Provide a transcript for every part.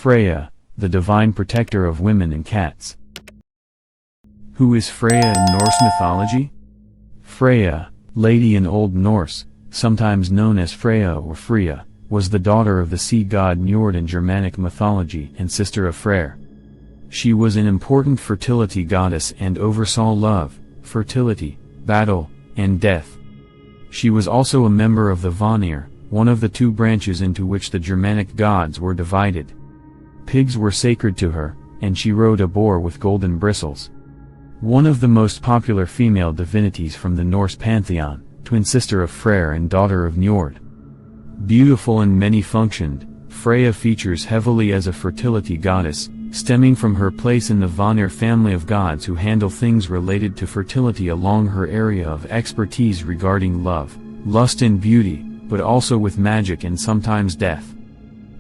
Freyja, the divine protector of women and cats. Who is Freyja in Norse mythology? Freyja, lady in Old Norse, sometimes known as Freyja or Freyja, was the daughter of the sea god Njord in Germanic mythology and sister of Freyr. She was an important fertility goddess and oversaw love, fertility, battle, and death. She was also a member of the Vanir, one of the two branches into which the Germanic gods were divided. Pigs were sacred to her, and she rode a boar with golden bristles. One of the most popular female divinities from the Norse pantheon, twin sister of Freyr and daughter of Njord. Beautiful and many-functioned, Freyja features heavily as a fertility goddess, stemming from her place in the Vanir family of gods who handle things related to fertility along her area of expertise regarding love, lust and beauty, but also with magic and sometimes death.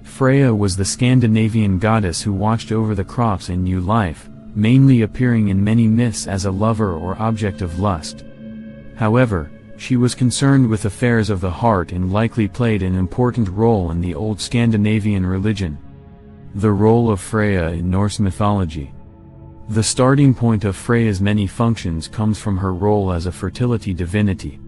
Freyja was the Scandinavian goddess who watched over the crops and new life, mainly appearing in many myths as a lover or object of lust. However, she was concerned with affairs of the heart and likely played an important role in the old Scandinavian religion. The role of Freyja in Norse mythology. The starting point of Freyja's many functions comes from her role as a fertility divinity.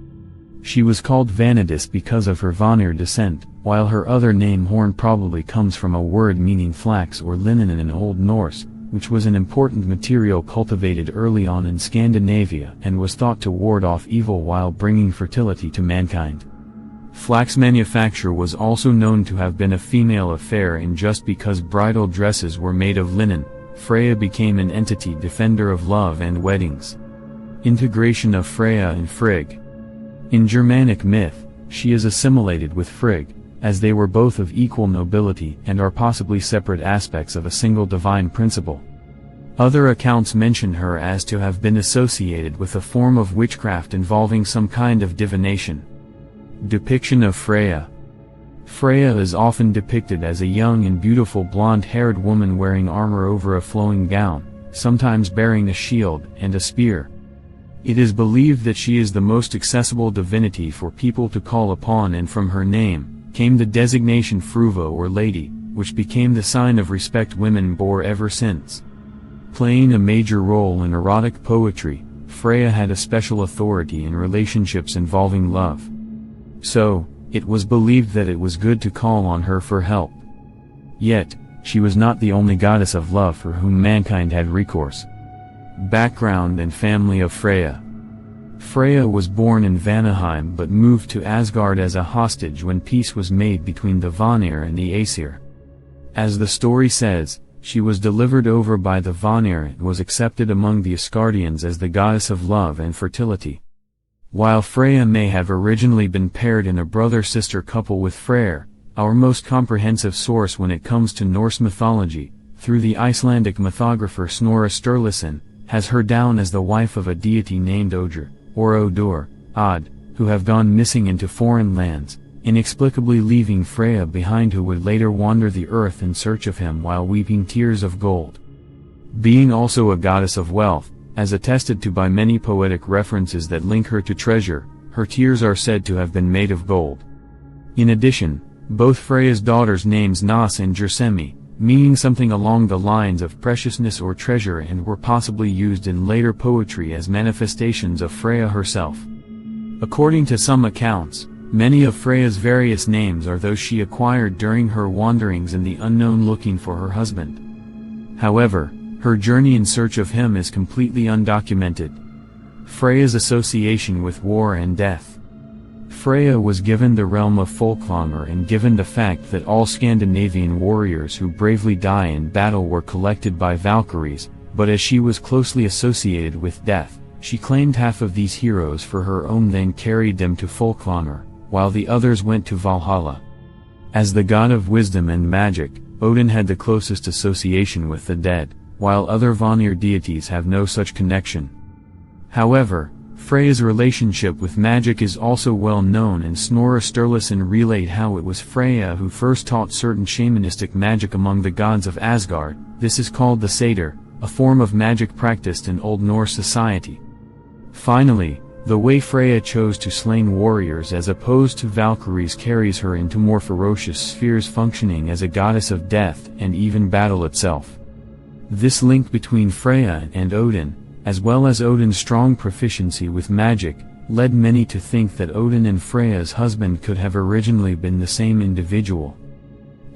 She was called Vanadis because of her Vanir descent, while her other name Horn probably comes from a word meaning flax or linen in Old Norse, which was an important material cultivated early on in Scandinavia and was thought to ward off evil while bringing fertility to mankind. Flax manufacture was also known to have been a female affair, and just because bridal dresses were made of linen, Freyja became an entity defender of love and weddings. Integration of Freyja and Frigg. In Germanic myth, she is assimilated with Frigg, as they were both of equal nobility and are possibly separate aspects of a single divine principle. Other accounts mention her as to have been associated with a form of witchcraft involving some kind of divination. Depiction of Freyja. Freyja is often depicted as a young and beautiful blonde-haired woman wearing armor over a flowing gown, sometimes bearing a shield and a spear. It is believed that she is the most accessible divinity for people to call upon, and from her name came the designation Fruva or Lady, which became the sign of respect women bore ever since. Playing a major role in erotic poetry, Freyja had a special authority in relationships involving love. So, it was believed that it was good to call on her for help. Yet, she was not the only goddess of love for whom mankind had recourse. Background and family of Freyja. Freyja was born in Vanaheim but moved to Asgard as a hostage when peace was made between the Vanir and the Aesir. As the story says, she was delivered over by the Vanir and was accepted among the Asgardians as the goddess of love and fertility. While Freyja may have originally been paired in a brother-sister couple with Freyr, our most comprehensive source when it comes to Norse mythology, through the Icelandic mythographer Snorri Sturluson, has her down as the wife of a deity named Odr, or Odur, Od, who have gone missing into foreign lands, inexplicably leaving Freyja behind, who would later wander the earth in search of him while weeping tears of gold. Being also a goddess of wealth, as attested to by many poetic references that link her to treasure, her tears are said to have been made of gold. In addition, both Freyja's daughters' names Nas and Gersemi, meaning something along the lines of preciousness or treasure, and were possibly used in later poetry as manifestations of Freyja herself. According to some accounts, many of Freyja's various names are those she acquired during her wanderings in the unknown looking for her husband. However, her journey in search of him is completely undocumented. Freyja's association with war and death. Freyja was given the realm of Folkvanger and given the fact that all Scandinavian warriors who bravely die in battle were collected by Valkyries, but as she was closely associated with death, she claimed half of these heroes for her own, then carried them to Folkvanger, while the others went to Valhalla. As the god of wisdom and magic, Odin had the closest association with the dead, while other Vanir deities have no such connection. However, Freyja's relationship with magic is also well known, and Snorri Sturluson relate how it was Freyja who first taught certain shamanistic magic among the gods of Asgard. This is called the satyr, a form of magic practiced in Old Norse society. Finally, The way Freyja chose to slain warriors as opposed to Valkyries carries her into more ferocious spheres, functioning as a goddess of death and even battle itself. This link between Freyja and Odin, as well as Odin's strong proficiency with magic, led many to think that Odin and Freyja's husband could have originally been the same individual.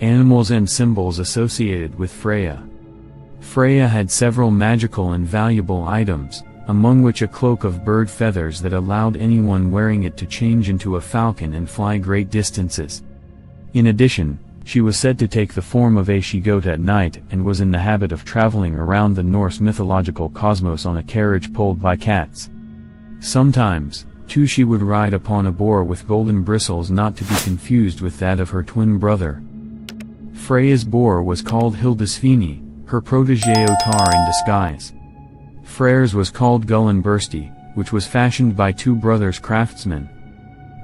Animals and symbols associated with Freyja. Freyja had several magical and valuable items, among which a cloak of bird feathers that allowed anyone wearing it to change into a falcon and fly great distances. In addition, she was said to take the form of a she-goat at night and was in the habit of traveling around the Norse mythological cosmos on a carriage pulled by cats. Sometimes, too, she would ride upon a boar with golden bristles, not to be confused with that of her twin brother. Freyja's boar was called Hildisvini, her protégé Otar in disguise. Freyr's was called Gullinbursti, which was fashioned by two brothers craftsmen.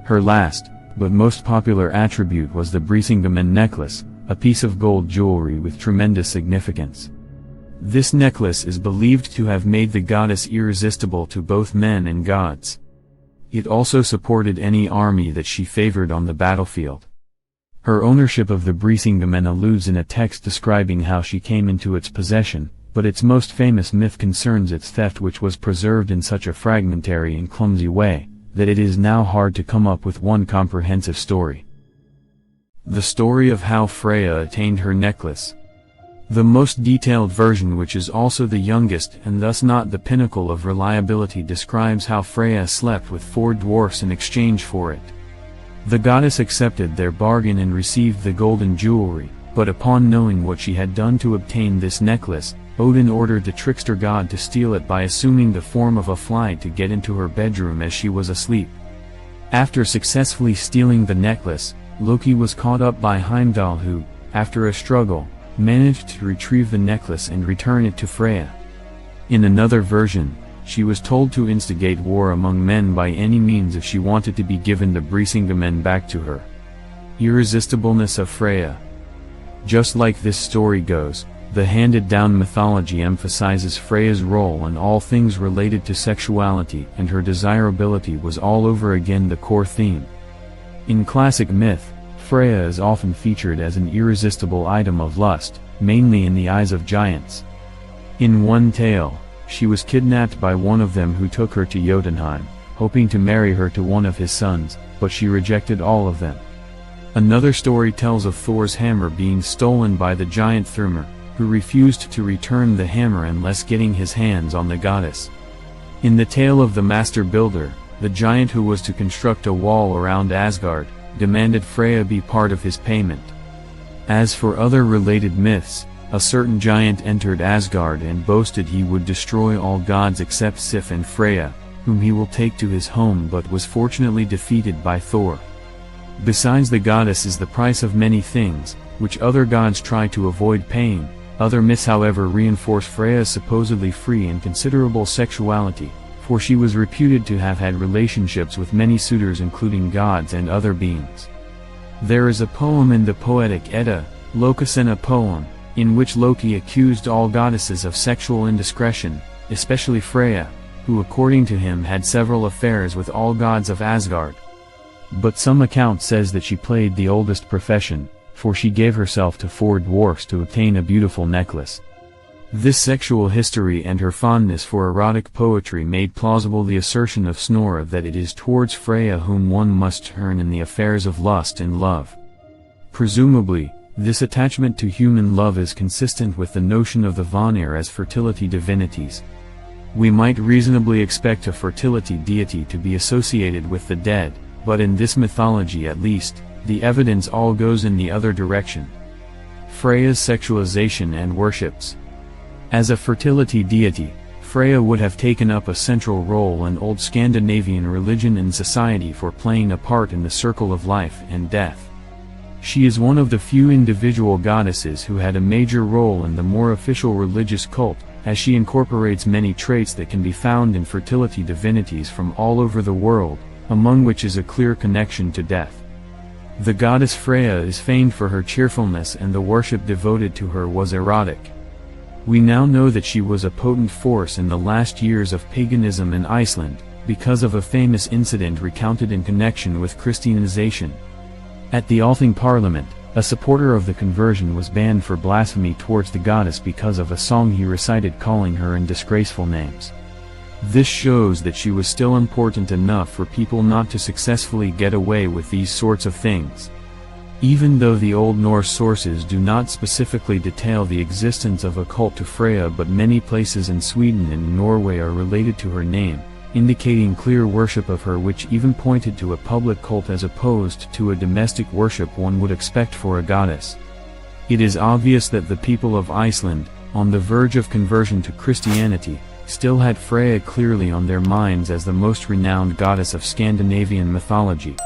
Her last, but most popular attribute was the Brisingamen necklace, a piece of gold jewelry with tremendous significance. This necklace is believed to have made the goddess irresistible to both men and gods. It also supported any army that she favored on the battlefield. Her ownership of the Brisingamen alludes in a text describing how she came into its possession, but its most famous myth concerns its theft, which was preserved in such a fragmentary and clumsy way, that it is now hard to come up with one comprehensive story. The story of how Freyja attained her necklace. The most detailed version, which is also the youngest and thus not the pinnacle of reliability, describes how Freyja slept with 4 dwarfs in exchange for it. The goddess accepted their bargain and received the golden jewelry, but upon knowing what she had done to obtain this necklace, Odin ordered the trickster god to steal it by assuming the form of a fly to get into her bedroom as she was asleep. After successfully stealing the necklace, Loki was caught up by Heimdall, who, after a struggle, managed to retrieve the necklace and return it to Freyja. In another version, she was told to instigate war among men by any means if she wanted to be given the Brisingamen back to her. Irresistibleness of Freyja. Just like this story goes, the handed-down mythology emphasizes Freyja's role in all things related to sexuality, and her desirability was all over again the core theme. In classic myth, Freyja is often featured as an irresistible item of lust, mainly in the eyes of giants. In one tale, she was kidnapped by one of them, who took her to Jotunheim, hoping to marry her to one of his sons, but she rejected all of them. Another story tells of Thor's hammer being stolen by the giant Thrymr, who refused to return the hammer unless getting his hands on the goddess. In the tale of the master builder, the giant who was to construct a wall around Asgard, demanded Freyja be part of his payment. As for other related myths, a certain giant entered Asgard and boasted he would destroy all gods except Sif and Freyja, whom he will take to his home, but was fortunately defeated by Thor. Besides, the goddess is the price of many things, which other gods try to avoid paying. Other myths, however, reinforce Freyja's supposedly free and considerable sexuality, for she was reputed to have had relationships with many suitors, including gods and other beings. There is a poem in the poetic Edda, Lokasenna poem, in which Loki accused all goddesses of sexual indiscretion, especially Freyja, who according to him had several affairs with all gods of Asgard. But some account says that she played the oldest profession, for she gave herself to 4 dwarfs to obtain a beautiful necklace. This sexual history and her fondness for erotic poetry made plausible the assertion of Snorre that it is towards Freyja whom one must turn in the affairs of lust and love. Presumably, this attachment to human love is consistent with the notion of the Vanir as fertility divinities. We might reasonably expect a fertility deity to be associated with the dead, but in this mythology at least, the evidence all goes in the other direction. Freyja's sexualization and worships. As a fertility deity, Freyja would have taken up a central role in old Scandinavian religion and society for playing a part in the circle of life and death. She is one of the few individual goddesses who had a major role in the more official religious cult, as she incorporates many traits that can be found in fertility divinities from all over the world, among which is a clear connection to death. The goddess Freyja is famed for her cheerfulness, and the worship devoted to her was erotic. We now know that she was a potent force in the last years of paganism in Iceland, because of a famous incident recounted in connection with Christianization. At the Althing Parliament, a supporter of the conversion was banned for blasphemy towards the goddess because of a song he recited calling her in disgraceful names. This shows that she was still important enough for people not to successfully get away with these sorts of things. Even though the Old Norse sources do not specifically detail the existence of a cult to Freyja, but many places in Sweden and Norway are related to her name, indicating clear worship of her, which even pointed to a public cult as opposed to a domestic worship one would expect for a goddess. It is obvious that the people of Iceland, on the verge of conversion to Christianity, still had Freyja clearly on their minds as the most renowned goddess of Scandinavian mythology.